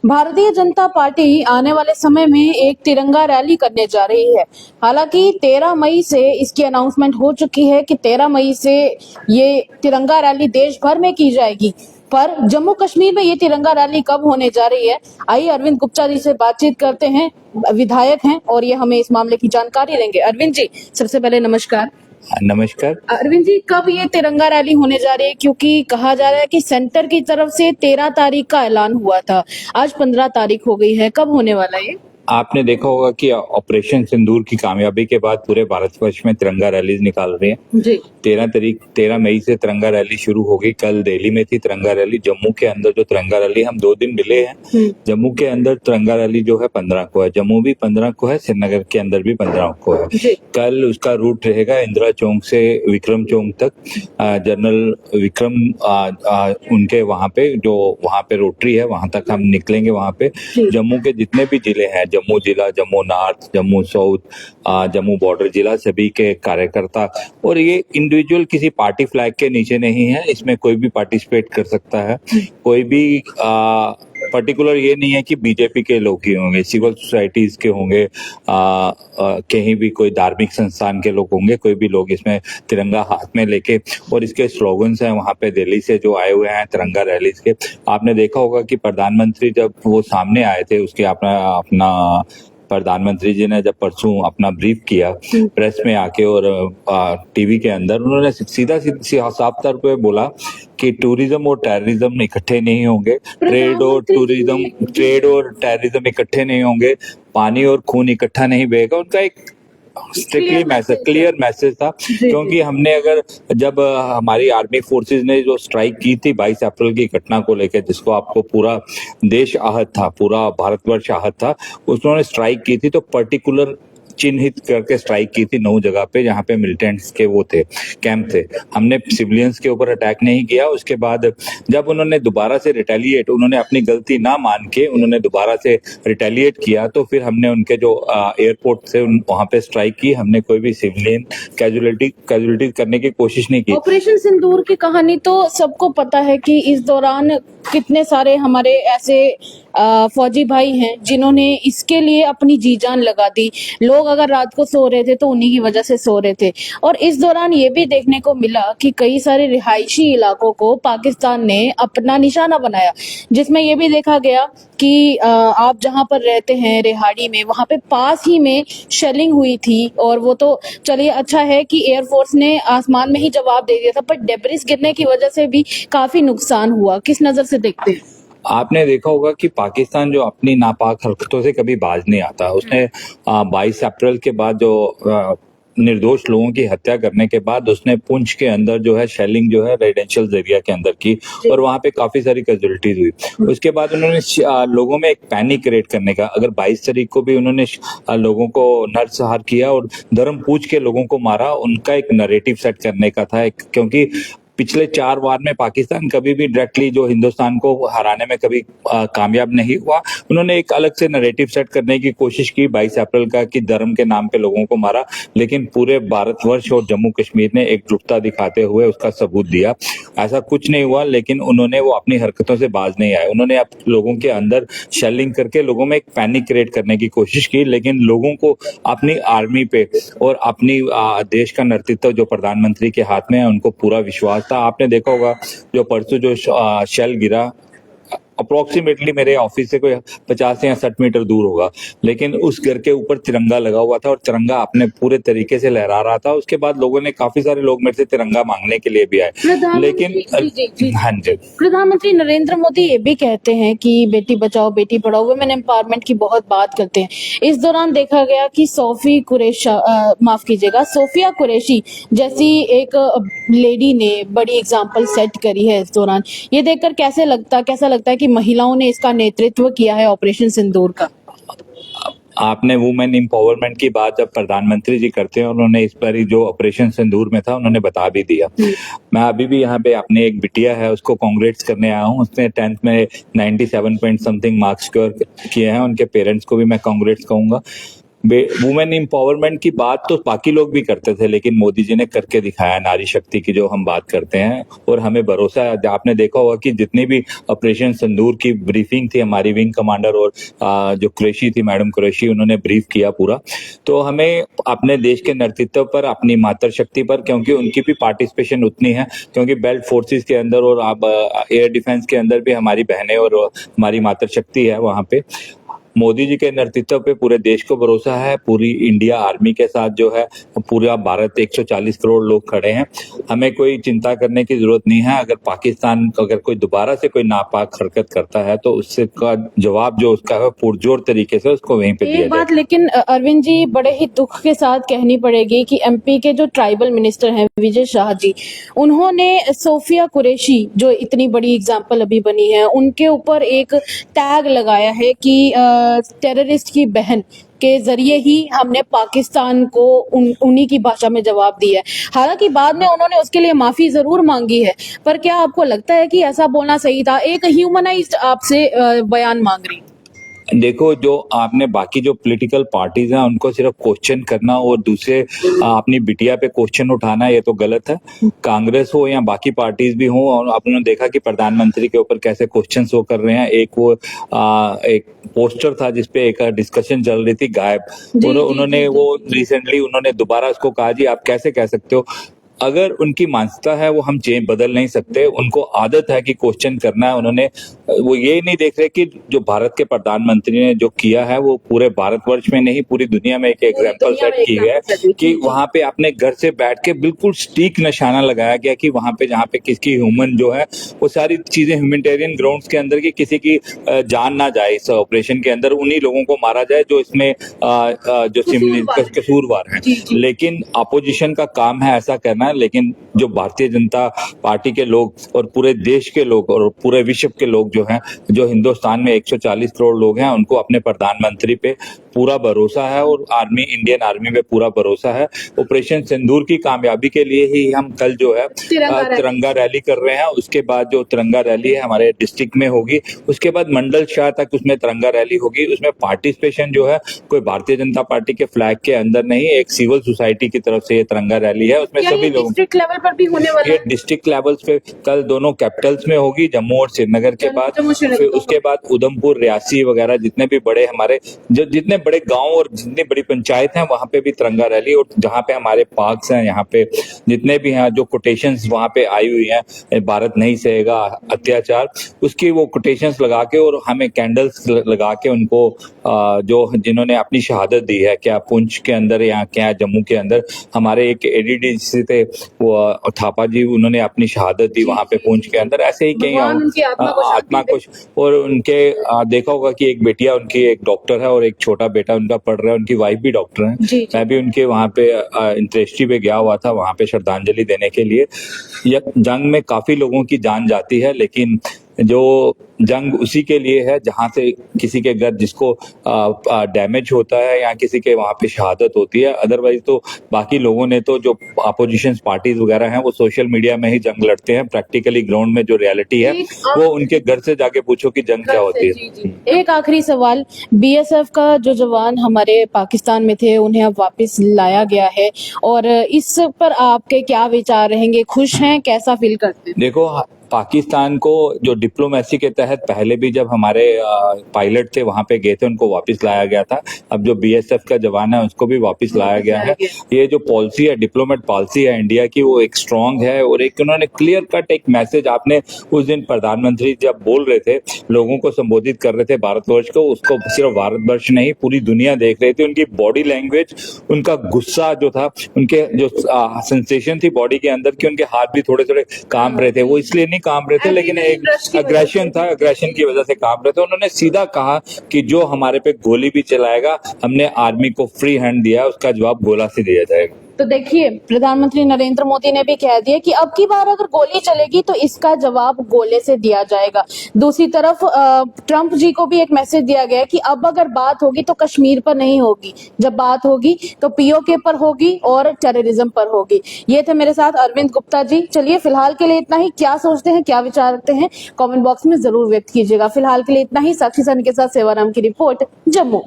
Bharatiya Janata party आने वाले समय में एक तिरंगा रैली करने जा रही है। हालांकि 13 मई से इसकी अनाउंसमेंट हो चुकी है कि 13 मई से ये तिरंगा रैली देश भर में की जाएगी। पर जम्मू कश्मीर में ये तिरंगा रैली कब होने जा रही है, आइए अरविंद गुप्ता जी से बातचीत करते हैं। विधायक हैं और ये हमें इस मामले की जानकारी देंगे। अरविंद जी, सबसे पहले नमस्कार। नमस्कार। अरविंद जी, कब ये तिरंगा रैली होने जा रही है? क्योंकि कहा जा रहा है कि सेंटर की तरफ से 13 तारीख का ऐलान हुआ था, आज 15 तारीख हो गई है, कब होने वाला है ये? आपने देखा होगा कि ऑपरेशन सिंदूर की कामयाबी के बाद पूरे भारतवर्ष में तिरंगा रैलीज निकाल रही है। जी। 13 मई से तिरंगा रैली शुरू होगी। कल दिल्ली में थी तिरंगा रैली। जम्मू के अंदर जो तिरंगा रैली, हम 2 दिन डिले हैं। जम्मू के अंदर तिरंगा रैली जो है 15 को है, जम्मू भी 15 को है, श्रीनगर के अंदर भी 15 को है। कल उसका रूट रहेगा इंदिरा चौक से विक्रम चौक तक। जनरल विक्रम उनके वहां पे रोटरी है, वहां तक हम निकलेंगे। वहां पे जम्मू के जितने भी जिले हैं, जम्मू जिला, Jammu north, Jammu south, Jammu border जिला, सभी के कार्यकर्ता, और ये इंडिविजुअल किसी पार्टी फ्लैग के नीचे नहीं है, इसमें कोई भी पार्टिसिपेट कर सकता है। कोई भी पर्टिकुलर ये नहीं है कि बीजेपी के लोग ही होंगे, सिविल सोसाइटीज के होंगे, कहीं भी कोई धार्मिक संस्थान के लोग होंगे, कोई भी लोग इसमें तिरंगा हाथ में लेके, और इसके स्लोगन्स हैं वहां पे दिल्ली से जो आए हुए हैं तिरंगा रैली के। आपने देखा होगा कि प्रधानमंत्री जब वो सामने आए थे, उसके अपना प्रधानमंत्री जी ने जब परसों अपना ब्रीफ किया प्रेस में आके और टीवी के अंदर, उन्होंने सीधा साफ तौर पे बोला कि टूरिज्म और टेररिज्म इकट्ठे नहीं होंगे, ट्रेड और टेररिज्म इकट्ठे नहीं होंगे, पानी और खून इकट्ठा नहीं बहेगा। उनका एक स्ट्रिक्टली क्लियर मैसेज था। क्योंकि हमने जब हमारी आर्मी फोर्सेस ने जो स्ट्राइक की थी 22 अप्रैल की घटना को लेकर, जिसको आपको पूरा देश आहत था, पूरा भारतवर्ष आहत था, उन्होंने स्ट्राइक की थी तो पर्टिकुलर चिन्हित करके स्ट्राइक की थी 9 जगह पे, जहाँ पे मिलिटेंट्स के वो थे, कैंप थे। हमने सिविलियंस के ऊपर अटैक नहीं किया। उसके बाद जब उन्होंने दोबारा से रिटेलिएट, उन्होंने अपनी गलती ना मान के उन्होंने दोबारा से रिटेलिएट किया, तो फिर हमने उनके जो एयरपोर्ट से वहां पे स्ट्राइक की। हमने कोई भी सिविलियन कैजुअलिटी करने की कोशिश नहीं की। ऑपरेशन सिंदूर की कहानी तो सबको पता है कि इस दौरान कितने सारे हमारे ऐसे फौजी भाई हैं जिन्होंने इसके लिए अपनी जी जान लगा दी। लोग अगर रात को सो रहे थे तो उन्हीं की वजह से सो रहे थे। और इस दौरान ये भी देखने को मिला कि कई सारे रिहायशी इलाकों को पाकिस्तान ने अपना निशाना बनाया, जिसमें ये भी देखा गया कि आप जहां पर रहते हैं रेहाड़ी में, वहां पे पास ही में शेलिंग हुई थी। और वो तो चलिए अच्छा है कि एयरफोर्स ने आसमान में ही जवाब दे दिया था, पर डेब्रिस गिरने की वजह से भी काफी नुकसान हुआ। किस नजर से देखते हैं? आपने देखा होगा कि पाकिस्तान जो अपनी नापाक हरकतों से कभी बाज नहीं आता। उसने 22 अप्रैल के बाद जो निर्दोष लोगों की हत्या करने के बाद उसने पुंछ के अंदर जो है शेलिंग जो है रेजिडेंशियल एरिया के अंदर की, और वहां पे काफी सारी कैजुअलिटीज हुई। उसके बाद उन्होंने लोगों में एक पैनिक क्रिएट करने का, अगर 22 तारीख को भी उन्होंने लोगों को नरसंहार किया और धर्म पूछ के लोगों को मारा, उनका एक नैरेटिव सेट करने का था। क्योंकि पिछले 4 बार में पाकिस्तान कभी भी डायरेक्टली जो हिंदुस्तान को हराने में कभी कामयाब नहीं हुआ। उन्होंने एक अलग से नैरेटिव सेट करने की कोशिश की 22 अप्रैल का, कि धर्म के नाम पे लोगों को मारा, लेकिन पूरे भारतवर्ष और जम्मू कश्मीर ने एकजुटता दिखाते हुए उसका सबूत दिया। ऐसा कुछ नहीं हुआ, लेकिन उन्होंने वो अपनी हरकतों से बाज नहीं आए। उन्होंने अब लोगों के अंदर शेलिंग करके लोगों में एक पैनिक क्रिएट करने की कोशिश की, लेकिन लोगों को अपनी आर्मी पे और अपनी देश का नेतृत्व जो प्रधानमंत्री के हाथ में है, उनको पूरा विश्वास था। आपने देखा होगा जो परसों जो शेल गिरा, अप्रोक्सीमेटली मेरे ऑफिस से कोई 50 या 60 मीटर दूर होगा, लेकिन उस घर के ऊपर तिरंगा लगा हुआ था और तिरंगा अपने पूरे तरीके से लहरा रहा था। उसके बाद लोगों ने, काफी सारे लोग मेरे से तिरंगा मांगने के लिए भी आए, लेकिन हाँ जी, प्रधानमंत्री नरेंद्र मोदी ये भी कहते हैं कि बेटी बचाओ बेटी पढ़ाओ, वुमेन एम्पावरमेंट की बहुत बात करते हैं। इस दौरान देखा गया कि सोफिया कुरैशी जैसी एक लेडी ने बड़ी एग्जाम्पल सेट करी है इस दौरान। ये देखकर कैसा लगता है कि महिलाओं ने इसका नेतृत्व किया है ऑपरेशन सिंदूर का? आपने वुमेन एम्पावरमेंट की बात जब प्रधानमंत्री जी करते हैं, उन्होंने इस बार जो ऑपरेशन सिंदूर में था उन्होंने बता भी दिया। मैं अभी भी यहाँ पे अपने एक बिटिया है उसको कांग्रेट्स करने आया हूँ। उसने 10th में 97 पॉइंट समथिंग मार्क्स स्कोर किए हैं। उनके पेरेंट्स को भी मैं कांग्रेट्स कहूंगा। वुमेन एम्पावरमेंट की बात तो बाकी लोग भी करते थे, लेकिन मोदी जी ने करके दिखाया नारी शक्ति की जो हम बात करते हैं, और हमें भरोसा है। आपने देखा होगा कि जितनी भी ऑपरेशन सिंदूर की ब्रीफिंग थी, हमारी विंग कमांडर और जो कुरैशी थी, मैडम कुरैशी, उन्होंने ब्रीफ किया पूरा। तो हमें अपने देश के नेतृत्व पर, अपनी मातृशक्ति पर, क्योंकि उनकी भी पार्टिसिपेशन उतनी है, क्योंकि बेल्ट फोर्सेस के अंदर और आप एयर डिफेंस के अंदर भी हमारी बहनें और हमारी मातृशक्ति है वहां पे। मोदी जी के नेतृत्व पे पूरे देश को भरोसा है, पूरी इंडिया आर्मी के साथ जो है पूरा भारत 140 करोड़ लोग खड़े हैं। हमें कोई चिंता करने की जरूरत नहीं है। अगर पाकिस्तान अगर कोई दोबारा से कोई नापाक हरकत करता है तो उससे का जवाब जो उसका है पुरजोर तरीके से उसको वहीं पे दिया एक बात जाए। लेकिन अरविंद जी बड़े ही दुख के साथ कहनी पड़ेगी कि एमपी के जो ट्राइबल मिनिस्टर हैं विजय शाह जी, उन्होंने सोफिया कुरैशी जो इतनी बड़ी एग्जाम्पल अभी बनी है, उनके ऊपर एक टैग लगाया है कि टेररिस्ट की बहन के जरिए ही हमने पाकिस्तान को उन्हीं की भाषा में जवाब दिया है। हालांकि बाद में उन्होंने उसके लिए माफी जरूर मांगी है, पर क्या आपको लगता है कि ऐसा बोलना सही था? एक ह्यूमनाइज्ड आपसे बयान मांग रही। देखो, जो आपने बाकी जो पॉलिटिकल पार्टीज हैं उनको सिर्फ क्वेश्चन करना और दूसरे अपनी बिटिया पे क्वेश्चन उठाना, ये तो गलत है। कांग्रेस हो या बाकी पार्टीज भी हो, और आपने देखा कि प्रधानमंत्री के ऊपर कैसे क्वेश्चन वो कर रहे हैं। एक वो एक पोस्टर था जिसपे एक डिस्कशन चल रही थी गायब, उन्होंने वो रिसेंटली उन्होंने दोबारा उसको कहा जी आप कैसे कह सकते हो। अगर उनकी मानसिकता है वो हम चेंज बदल नहीं सकते, उनको आदत है कि क्वेश्चन करना है। उन्होंने वो ये नहीं देख रहे कि जो भारत के प्रधानमंत्री ने जो किया है वो पूरे भारतवर्ष में नहीं पूरी दुनिया में एक एग्जाम्पल सेट की है कि वहां पे अपने घर से बैठ के बिल्कुल सटीक निशाना लगाया गया कि वहां पे जहाँ पे किसकी ह्यूमन जो है वो सारी चीजें ह्यूमैनिटेरियन ग्राउंड्स के अंदर की किसी की जान ना जाए, इस ऑपरेशन के अंदर उन्हीं लोगों को मारा जाए जो इसमें जो कसूरवार है। लेकिन अपोजिशन का काम है ऐसा करना, लेकिन जो भारतीय जनता पार्टी के लोग और पूरे देश के लोग और पूरे विश्व के लोग जो हैं, जो हिंदुस्तान में 140 करोड़ लोग हैं, उनको अपने प्रधानमंत्री पे पूरा भरोसा है और इंडियन आर्मी पे पूरा भरोसा है। ऑपरेशन सिंदूर की कामयाबी के लिए ही हम कल जो है तिरंगा रैली कर रहे हैं। उसके बाद जो तिरंगा रैली है हमारे डिस्ट्रिक्ट में होगी, उसके बाद मंडल शाह तक उसमें तिरंगा रैली होगी। उसमें पार्टिसिपेशन जो है कोई भारतीय जनता पार्टी के फ्लैग के अंदर नहीं, एक सिविल सोसाइटी की तरफ से ये तिरंगा रैली है। उसमें सभी लोग डिस्ट्रिक्ट लेवल पर भी होने वाला है। डिस्ट्रिक्ट लेवल्स पे कल दोनों कैपिटल्स में होगी, जम्मू और श्रीनगर के बाद। फिर उसके बाद उधमपुर, रियासी वगैरह जितने भी बड़े हमारे जितने बड़े गांव और जितनी बड़ी पंचायत हैं वहां पे भी तिरंगा रैली, और जहां पे हमारे पार्क्स हैं, यहाँ पे जितने भी हैं जो कोटेशंस वहां पे आई हुई हैं, भारत नहीं सहेगा अत्याचार, उसकी वो कोटेशंस लगा के और हमें कैंडल्स लगा के उनको जो जिन्होंने अपनी शहादत दी है, क्या पुंछ के अंदर या क्या जम्मू के अंदर, हमारे एक एडीडी थे वो थापा जी, उन्होंने अपनी शहादत दी वहां पे पुंछ के अंदर। ऐसे ही कई आत्मा को, और उनके देखा होगा कि एक बेटिया उनकी एक डॉक्टर है और एक छोटा बेटा उनका पढ़ रहा है, उनकी वाइफ भी डॉक्टर है। मैं भी उनके वहां पे इंटरेस्टी पे गया हुआ था वहां पे श्रद्धांजलि देने के लिए। यह जंग में काफी लोगों की जान जाती है, लेकिन जो जंग उसी के लिए है जहां से किसी के घर जिसको डैमेज होता है या किसी के वहां पे शहादत होती है। अदरवाइज तो बाकी लोगों ने तो जो अपोजिशन पार्टीज वगैरह हैं वो सोशल मीडिया में ही जंग लड़ते हैं। प्रैक्टिकली ग्राउंड में जो रियलिटी है वो उनके घर से जाके पूछो कि जंग क्या होती है। एक आखिरी सवाल, बीएसएफ का जो जवान हमारे पाकिस्तान में थे उन्हें अब वापस लाया गया है, और इस पर आपके क्या विचार रहेंगे? खुश हैं, कैसा फील करते हैं? देखो, पाकिस्तान को जो डिप्लोमेसी के तहत पहले भी जब हमारे पायलट थे वहां पे गए थे उनको वापस लाया गया था। अब जो बीएसएफ का जवान है उसको भी वापस लाया गया है। ये जो पॉलिसी है, डिप्लोमेट पॉलिसी है इंडिया की, वो एक स्ट्रांग है और एक उन्होंने क्लियर कट एक मैसेज, आपने उस दिन प्रधानमंत्री जब बोल रहे थे, लोगों को संबोधित कर रहे थे भारतवर्ष को, उसको सिर्फ भारतवर्ष नहीं पूरी दुनिया देख रही थी। उनकी बॉडी लैंग्वेज, उनका गुस्सा जो था, उनके जो सेंसेशन थी बॉडी के अंदर की, उनके हाथ भी थोड़े थोड़े कांप रहे थे। वो इसलिए नहीं काम रहे थे, लेकिन एक अग्रेशन था, अग्रेशन की वजह से काम रहे थे। उन्होंने सीधा कहा कि जो हमारे पे गोली भी चलाएगा, हमने आर्मी को फ्री हैंड दिया, उसका जवाब गोला से दिया जाएगा। तो देखिए, प्रधानमंत्री नरेंद्र मोदी ने भी कह दिया कि अब की बार अगर गोली चलेगी तो इसका जवाब गोले से दिया जाएगा। दूसरी तरफ ट्रंप जी को भी एक मैसेज दिया गया कि अब अगर बात होगी तो कश्मीर पर नहीं होगी, जब बात होगी तो पीओके पर होगी और टेररिज्म पर होगी। ये थे मेरे साथ अरविंद गुप्ता जी। चलिए, फिलहाल के लिए इतना ही। क्या सोचते हैं, क्या विचार रखते हैं, कमेंट बॉक्स में जरूर व्यक्त कीजिएगा। फिलहाल के लिए इतना ही। साक्षी सैनी के साथ सेवाराम की रिपोर्ट, जम्मू।